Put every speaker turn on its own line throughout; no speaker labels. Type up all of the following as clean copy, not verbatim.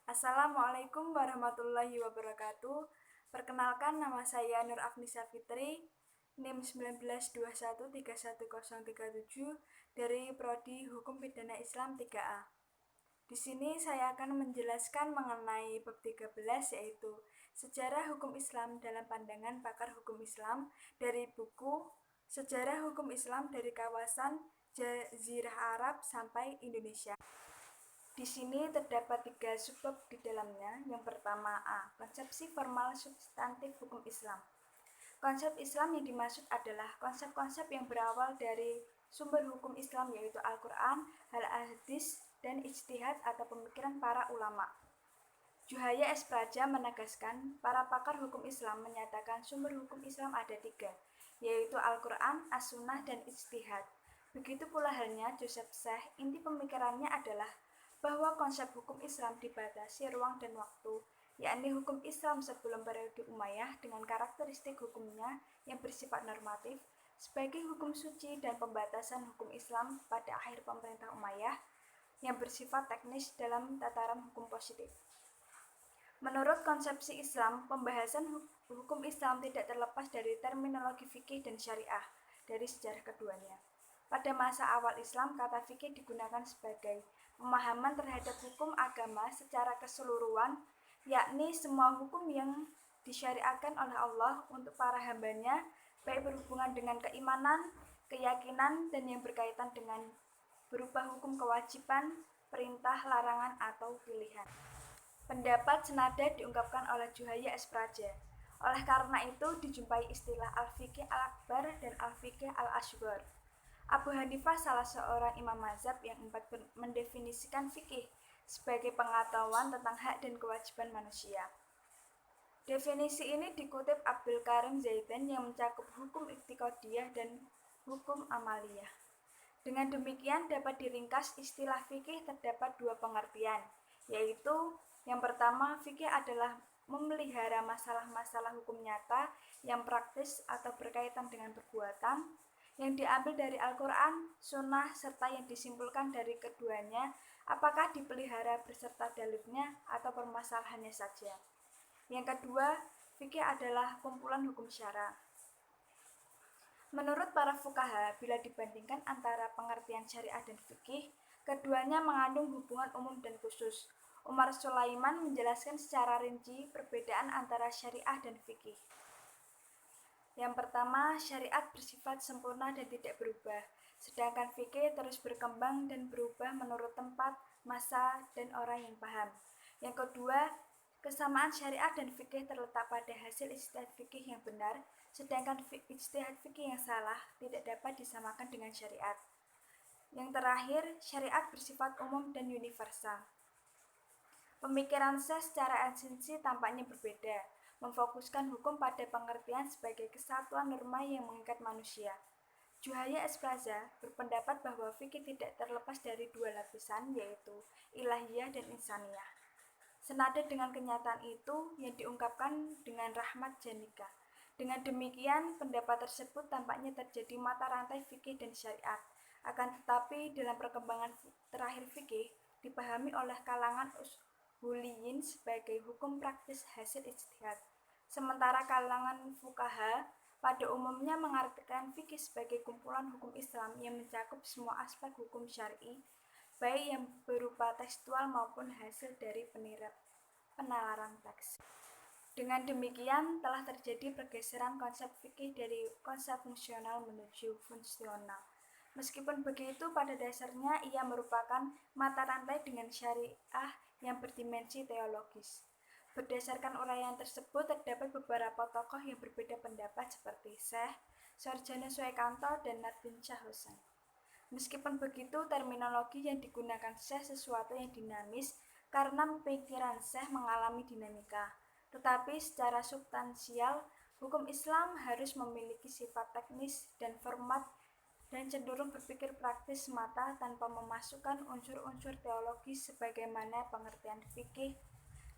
Assalamualaikum warahmatullahi wabarakatuh. Perkenalkan, nama saya Nur Afnisa Fitri, NIM 1921313037 dari Prodi Hukum Pidana Islam 3A. Di sini saya akan menjelaskan mengenai bab 13, yaitu Sejarah Hukum Islam dalam Pandangan Pakar Hukum Islam dari buku Sejarah Hukum Islam dari Kawasan Jazirah Arab sampai Indonesia. Di sini terdapat 3 subbab di dalamnya. Yang pertama A. Konsepsi formal substantif hukum Islam. Konsep Islam yang dimaksud adalah konsep-konsep yang berawal dari sumber hukum Islam, yaitu Al-Quran, Hadis, dan ijtihad atau pemikiran para ulama. Juhaya S. Praja menegaskan, para pakar hukum Islam menyatakan sumber hukum Islam ada 3, yaitu Al-Quran, As-Sunnah, dan ijtihad. Begitu pula halnya Joseph Seh, inti pemikirannya adalah bahwa konsep hukum Islam dibatasi ruang dan waktu, yakni hukum Islam sebelum periode Umayyah dengan karakteristik hukumnya yang bersifat normatif, sebagai hukum suci, dan pembatasan hukum Islam pada akhir pemerintah Umayyah yang bersifat teknis dalam tataran hukum positif. Menurut konsepsi Islam, pembahasan hukum Islam tidak terlepas dari terminologi fikih dan syariah dari sejarah keduanya. Pada masa awal Islam, kata fikih digunakan sebagai pemahaman terhadap hukum agama secara keseluruhan, yakni semua hukum yang disyariatkan oleh Allah untuk para hambanya, baik berhubungan dengan keimanan, keyakinan, dan yang berkaitan dengan berupa hukum kewajiban, perintah, larangan, atau pilihan. Pendapat senada diungkapkan oleh Juhaya S. Praja. Oleh karena itu dijumpai istilah Al-Fiqih Al-Akbar dan Al-Fiqih Al-Asghar. Abu Hanifah salah seorang imam mazhab yang mendefinisikan fikih sebagai pengetahuan tentang hak dan kewajiban manusia. Definisi ini dikutip Abdul Karim Zaidan yang mencakup hukum iktiqadiyah dan hukum amaliyah. Dengan demikian dapat diringkas istilah fikih terdapat 2 pengertian, yaitu yang pertama, fikih adalah memelihara masalah-masalah hukum nyata yang praktis atau berkaitan dengan perbuatan, yang diambil dari Al-Quran, Sunnah, serta yang disimpulkan dari keduanya, apakah dipelihara beserta dalilnya atau permasalahannya saja. Yang kedua, fikih adalah kumpulan hukum syara. Menurut para fuqaha, bila dibandingkan antara pengertian syariah dan fikih, keduanya mengandung hubungan umum dan khusus. Umar Sulaiman menjelaskan secara rinci perbedaan antara syariah dan fikih. Yang pertama, syariat bersifat sempurna dan tidak berubah, sedangkan fikih terus berkembang dan berubah menurut tempat, masa, dan orang yang paham. Yang kedua, kesamaan syariat dan fikih terletak pada hasil ijtihad fikih yang benar, sedangkan ijtihad fikih yang salah tidak dapat disamakan dengan syariat. Yang terakhir, syariat bersifat umum dan universal. Pemikiran Syekh secara esensi tampaknya berbeda, memfokuskan hukum pada pengertian sebagai kesatuan norma yang mengikat manusia. Juhaya S. Praja berpendapat bahwa fikih tidak terlepas dari 2 lapisan, yaitu ilahiyah dan insaniyah. Senada dengan kenyataan itu yang diungkapkan dengan Rahmat Janika. Dengan demikian, pendapat tersebut tampaknya terjadi mata rantai fikih dan syariat. Akan tetapi, dalam perkembangan terakhir fikih dipahami oleh kalangan usuliyin sebagai hukum praktis hasil ijtihad. Sementara kalangan fuqaha pada umumnya mengartikan fikih sebagai kumpulan hukum Islam yang mencakup semua aspek hukum syar'i, baik yang berupa tekstual maupun hasil dari penalaran teks. Dengan demikian telah terjadi pergeseran konsep fikih dari konsep fungsional menuju fungsional. Meskipun begitu, pada dasarnya ia merupakan mata rantai dengan syariah yang berdimensi teologis. Berdasarkan uraian tersebut, terdapat beberapa tokoh yang berbeda pendapat seperti Syekh Sarjana Suekanto dan Nardin Shah Hussain. Meskipun begitu, terminologi yang digunakan Syekh sesuatu yang dinamis karena pikiran Syekh mengalami dinamika. Tetapi secara substansial, hukum Islam harus memiliki sifat teknis dan format dan cenderung berpikir praktis semata tanpa memasukkan unsur-unsur teologis sebagaimana pengertian fikih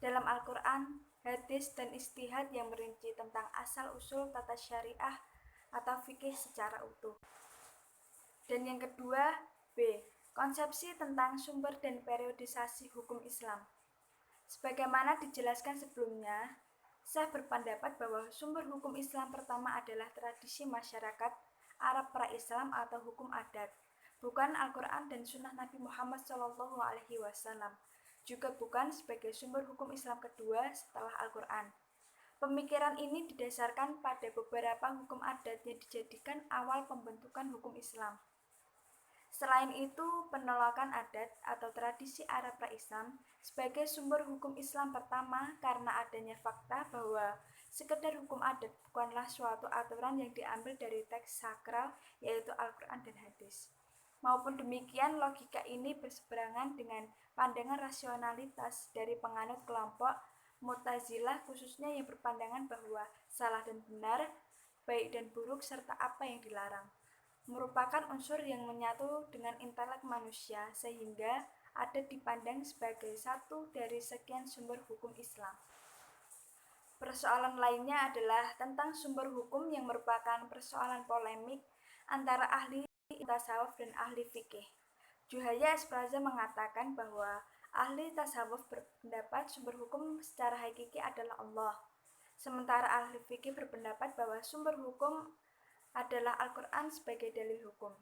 dalam Al-Quran, hadis, dan ijtihad yang merinci tentang asal-usul tata syariah atau fikih secara utuh. Dan yang kedua, B. Konsepsi tentang sumber dan periodisasi hukum Islam. Sebagaimana dijelaskan sebelumnya, saya berpendapat bahwa sumber hukum Islam pertama adalah tradisi masyarakat Arab pra-Islam atau hukum adat, bukan Al-Quran dan Sunnah Nabi Muhammad SAW, juga bukan sebagai sumber hukum Islam kedua setelah Al-Quran. Pemikiran ini didasarkan pada beberapa hukum adat yang dijadikan awal pembentukan hukum Islam. Selain itu, penolakan adat atau tradisi Arab pra-Islam sebagai sumber hukum Islam pertama karena adanya fakta bahwa sekedar hukum adat bukanlah suatu aturan yang diambil dari teks sakral yaitu Al-Quran dan hadis. Maupun demikian, logika ini berseberangan dengan pandangan rasionalitas dari penganut kelompok Mu'tazilah khususnya yang berpandangan bahwa salah dan benar, baik dan buruk serta apa yang dilarang merupakan unsur yang menyatu dengan intelek manusia sehingga adat dipandang sebagai satu dari sekian sumber hukum Islam. Persoalan lainnya adalah tentang sumber hukum yang merupakan persoalan polemik antara ahli tasawuf dan ahli fikih. Juhaya Espraza mengatakan bahwa ahli tasawuf berpendapat sumber hukum secara hakiki adalah Allah, sementara ahli fikih berpendapat bahwa sumber hukum adalah Al-Quran sebagai dalil hukum.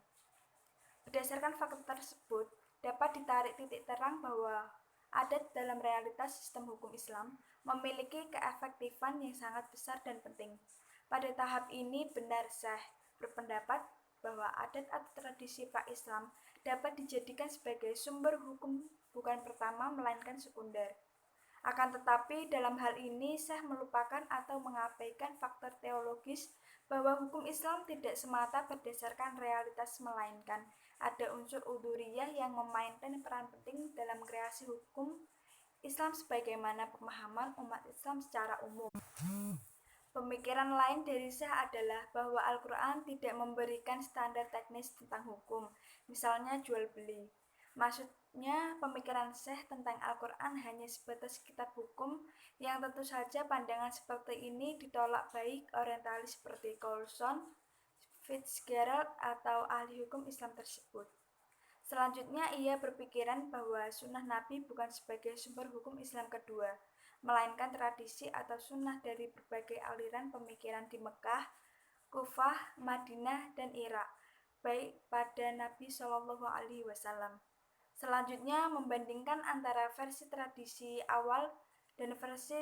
Berdasarkan fakta tersebut, dapat ditarik titik terang bahwa adat dalam realitas sistem hukum Islam memiliki keefektifan yang sangat besar dan penting. Pada tahap ini, benar Syekh berpendapat bahwa adat atau tradisi pra-Islam dapat dijadikan sebagai sumber hukum bukan pertama melainkan sekunder. Akan tetapi dalam hal ini Syekh melupakan atau mengabaikan faktor teologis bahwa hukum Islam tidak semata berdasarkan realitas melainkan ada unsur udhuriyah yang memainkan peran penting dalam kreasi hukum Islam sebagaimana pemahaman umat Islam secara umum. Pemikiran lain dari Syekh adalah bahwa Al-Quran tidak memberikan standar teknis tentang hukum, misalnya jual beli. Maksudnya, pemikiran Syekh tentang Al-Quran hanya sebatas kitab hukum yang tentu saja pandangan seperti ini ditolak baik orientalis seperti Coulson, Fitzgerald, atau ahli hukum Islam tersebut. Selanjutnya, ia berpikiran bahwa sunnah Nabi bukan sebagai sumber hukum Islam kedua, melainkan tradisi atau sunnah dari berbagai aliran pemikiran di Mekah, Kufah, Madinah, dan Irak, baik pada Nabi SAW. Selanjutnya, membandingkan antara versi tradisi awal dan versi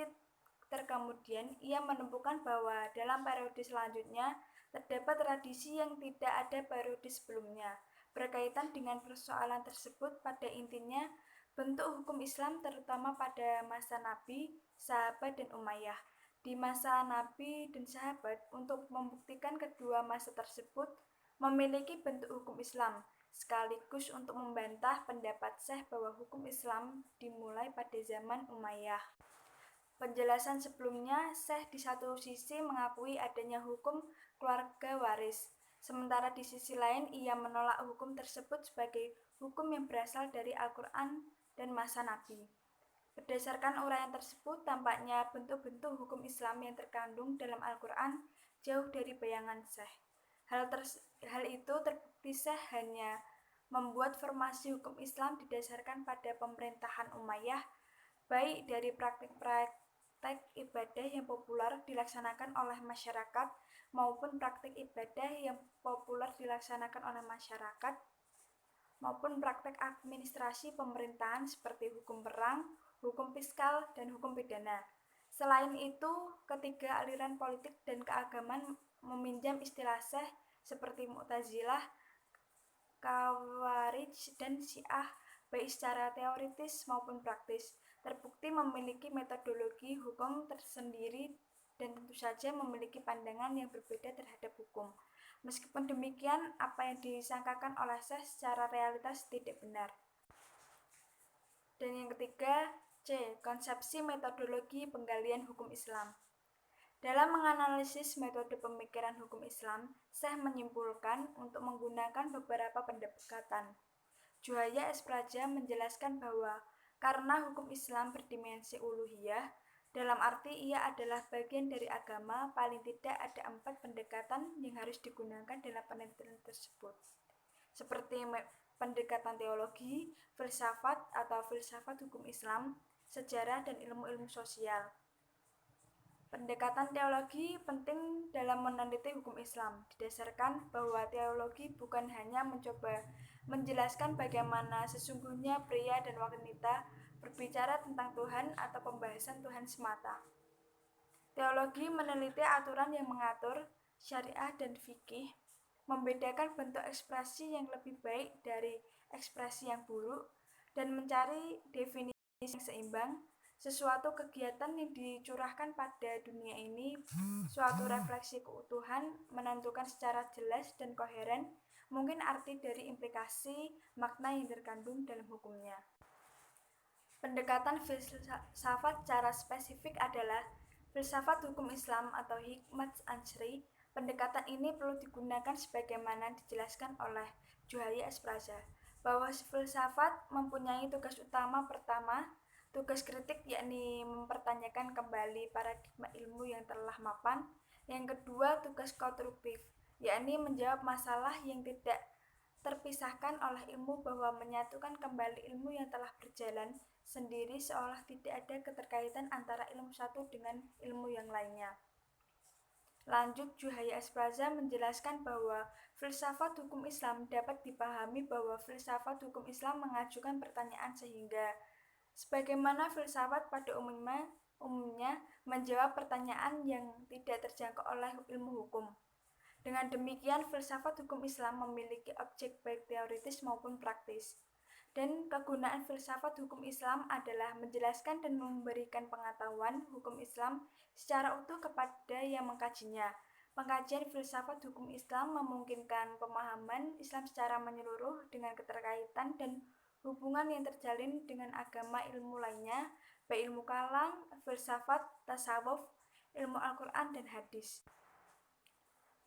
terkemudian, ia menemukan bahwa dalam periode selanjutnya terdapat tradisi yang tidak ada periode sebelumnya. Berkaitan dengan persoalan tersebut, pada intinya, bentuk hukum Islam terutama pada masa Nabi, sahabat, dan Umayyah. Di masa Nabi dan sahabat, untuk membuktikan kedua masa tersebut memiliki bentuk hukum Islam, sekaligus untuk membantah pendapat Syekh bahwa hukum Islam dimulai pada zaman Umayyah. Penjelasan sebelumnya, Syekh di satu sisi mengakui adanya hukum keluarga waris, sementara di sisi lain ia menolak hukum tersebut sebagai hukum yang berasal dari Al-Quran dan masa Nabi. Berdasarkan uraian tersebut, tampaknya bentuk-bentuk hukum Islam yang terkandung dalam Al-Quran jauh dari bayangan Syekh. Hal itu terbukti Syekh hanya membuat formasi hukum Islam didasarkan pada pemerintahan Umayyah, baik dari praktik ibadah yang populer dilaksanakan oleh masyarakat maupun praktik ibadah yang populer dilaksanakan oleh masyarakat maupun praktik administrasi pemerintahan seperti hukum perang, hukum fiskal, dan hukum pidana. Selain itu, ketiga aliran politik dan keagamaan meminjam istilah Syekh seperti Mu'tazilah, Khawarij, dan Syiah baik secara teoritis maupun praktis. Terbukti memiliki metodologi hukum tersendiri dan tentu saja memiliki pandangan yang berbeda terhadap hukum. Meskipun demikian, apa yang disangkakan oleh Syekh secara realitas tidak benar. Dan yang ketiga, C. Konsepsi metodologi penggalian hukum Islam. Dalam menganalisis metode pemikiran hukum Islam, Syekh menyimpulkan untuk menggunakan beberapa pendekatan. Juhaya Espraja menjelaskan bahwa karena hukum Islam berdimensi uluhiyah, dalam arti ia adalah bagian dari agama, paling tidak ada 4 pendekatan yang harus digunakan dalam penelitian tersebut, seperti pendekatan teologi, filsafat atau filsafat hukum Islam, sejarah, dan ilmu-ilmu sosial. Pendekatan teologi penting dalam meneliti hukum Islam, didasarkan bahwa teologi bukan hanya mencoba menjelaskan bagaimana sesungguhnya pria dan wanita berbicara tentang Tuhan atau pembahasan Tuhan semata. Teologi meneliti aturan yang mengatur syariah dan fikih, membedakan bentuk ekspresi yang lebih baik dari ekspresi yang buruk, dan mencari definisi yang seimbang. Sesuatu kegiatan yang dicurahkan pada dunia ini, suatu refleksi keutuhan, menentukan secara jelas dan koheren mungkin arti dari implikasi makna yang terkandung dalam hukumnya. Pendekatan filsafat secara spesifik adalah filsafat hukum Islam atau hikmat ansri. Pendekatan ini perlu digunakan sebagaimana dijelaskan oleh Juhaya Espraza, bahwa filsafat mempunyai tugas utama pertama, tugas kritik, yakni mempertanyakan kembali paradigma ilmu yang telah mapan. Yang kedua, tugas konstruktif, yakni menjawab masalah yang tidak terpisahkan oleh ilmu, bahwa menyatukan kembali ilmu yang telah berjalan sendiri seolah tidak ada keterkaitan antara ilmu satu dengan ilmu yang lainnya. Lanjut, Juhaya Espraza menjelaskan bahwa filsafat hukum Islam dapat dipahami bahwa filsafat hukum Islam mengajukan pertanyaan sehingga sebagaimana filsafat pada umumnya menjawab pertanyaan yang tidak terjangkau oleh ilmu hukum. Dengan demikian, filsafat hukum Islam memiliki objek baik teoritis maupun praktis. Dan kegunaan filsafat hukum Islam adalah menjelaskan dan memberikan pengetahuan hukum Islam secara utuh kepada yang mengkajinya. Pengkajian filsafat hukum Islam memungkinkan pemahaman Islam secara menyeluruh dengan keterkaitan dan hubungan yang terjalin dengan agama ilmu lainnya, baik ilmu kalam, filsafat, tasawuf, ilmu Al-Quran, dan hadis.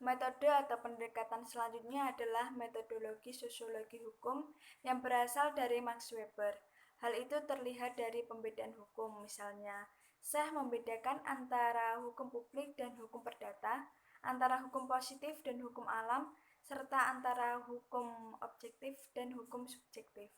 Metode atau pendekatan selanjutnya adalah metodologi sosiologi hukum yang berasal dari Max Weber. Hal itu terlihat dari pembedaan hukum, misalnya Syekh membedakan antara hukum publik dan hukum perdata, antara hukum positif dan hukum alam, serta antara hukum objektif dan hukum subjektif.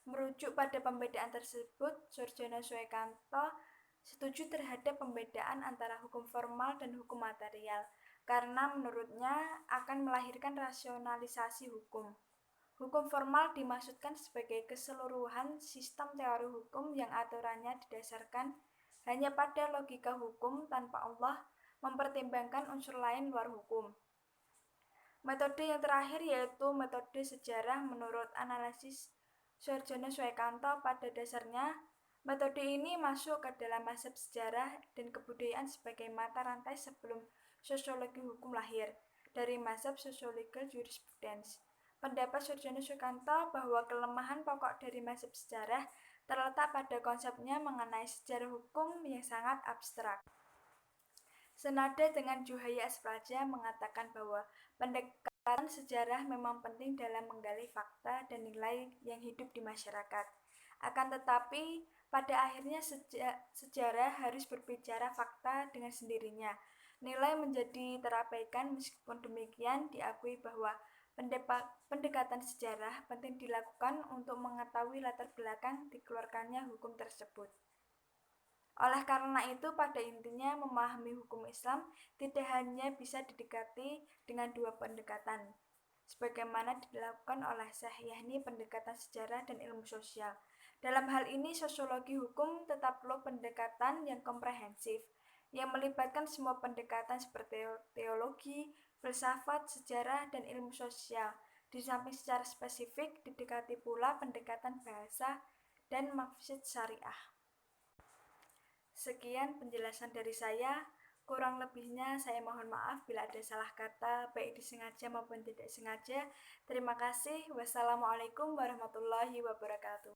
Merujuk pada pembedaan tersebut, Soejono Soekanto setuju terhadap pembedaan antara hukum formal dan hukum material, karena menurutnya akan melahirkan rasionalisasi hukum. Hukum formal dimaksudkan sebagai keseluruhan sistem teori hukum yang aturannya didasarkan hanya pada logika hukum tanpa Allah mempertimbangkan unsur lain luar hukum. Metode yang terakhir yaitu metode sejarah menurut analisis Soejono Soekanto. Pada dasarnya, metode ini masuk ke dalam mazhab sejarah dan kebudayaan sebagai mata rantai sebelum sosiologi hukum lahir, dari mazhab sociological jurisprudence. Pendapat Soejono Soekanto bahwa kelemahan pokok dari mazhab sejarah terletak pada konsepnya mengenai sejarah hukum yang sangat abstrak. Senada dengan Juhaya Espraza mengatakan bahwa pendekatan sejarah memang penting dalam menggali fakta dan nilai yang hidup di masyarakat. Akan tetapi, pada akhirnya sejarah harus berbicara fakta dengan sendirinya. Nilai menjadi terabaikan. Meskipun demikian, diakui bahwa pendekatan sejarah penting dilakukan untuk mengetahui latar belakang dikeluarkannya hukum tersebut. Oleh karena itu, pada intinya memahami hukum Islam tidak hanya bisa didekati dengan dua pendekatan, sebagaimana dilakukan oleh Syekh, yakni pendekatan sejarah dan ilmu sosial. Dalam hal ini, sosiologi hukum tetap perlu pendekatan yang komprehensif, yang melibatkan semua pendekatan seperti teologi, filsafat, sejarah, dan ilmu sosial. Di samping secara spesifik, didekati pula pendekatan bahasa dan maksud syariah. Sekian penjelasan dari saya. Kurang lebihnya saya mohon maaf bila ada salah kata, baik disengaja maupun tidak sengaja. Terima kasih. Wassalamualaikum warahmatullahi wabarakatuh.